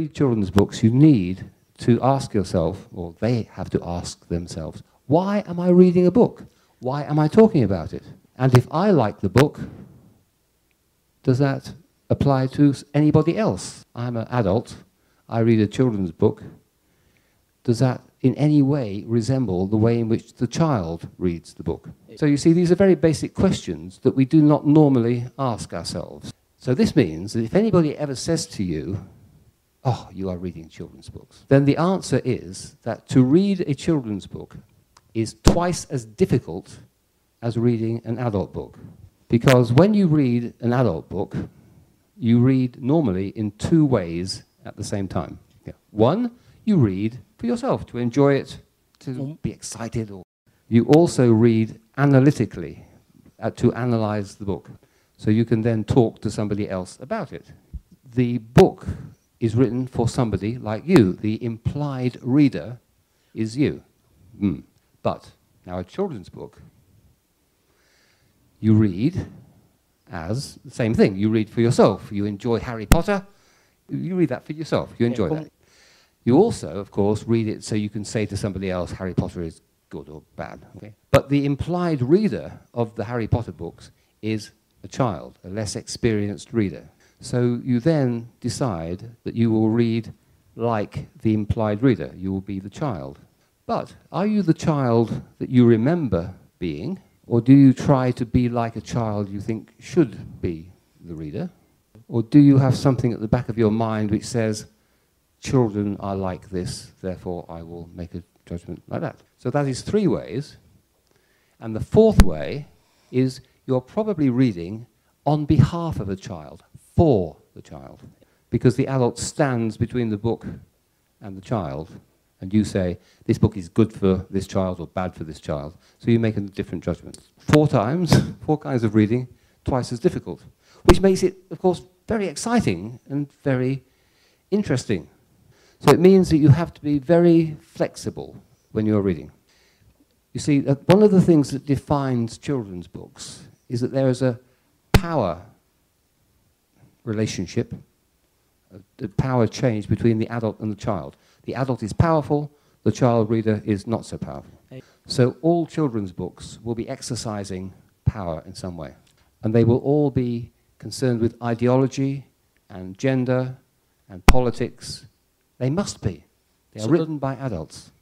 read children's books, you need to ask yourself, or they have to ask themselves, why am I reading a book? Why am I talking about it? And if I like the book, does that apply to anybody else? I'm an adult, I read a children's book. Does that in any way resemble the way in which the child reads the book? So you see, these are very basic questions that we do not normally ask ourselves. So this means that if anybody ever says to you, oh, you are reading children's books, then the answer is that to read a children's book is twice as difficult as reading an adult book. Because when you read an adult book, you read normally in two ways at the same time. Yeah. One, you read for yourself, to enjoy it, to be excited. Or you also read analytically, to analyze the book. So you can then talk to somebody else about it. The book is written for somebody like you. The implied reader is you. But now a children's book, you read as the same thing. You read for yourself. You enjoy Harry Potter, you read that for yourself. You enjoy that. You also, of course, read it so you can say to somebody else, Harry Potter is good or bad. Okay? But the implied reader of the Harry Potter books is a child, a less experienced reader. So you then decide that you will read like the implied reader. You will be the child. But are you the child that you remember being, or do you try to be like a child you think should be the reader? Or do you have something at the back of your mind which says, children are like this, therefore I will make a judgment like that? So that is three ways. And the fourth way is you're probably reading on behalf of a child, for the child. Because the adult stands between the book and the child, and you say, this book is good for this child or bad for this child. So you make a different judgment. 4 times, 4 kinds of reading, twice as difficult. Which makes it, of course, very exciting and very interesting. So it means that you have to be very flexible when you're reading. You see, one of the things that defines children's books is that there is a power relationship, the power change between the adult and the child. The adult is powerful, the child reader is not so powerful. So all children's books will be exercising power in some way. And they will all be concerned with ideology and gender and politics. They must be. They are written by adults.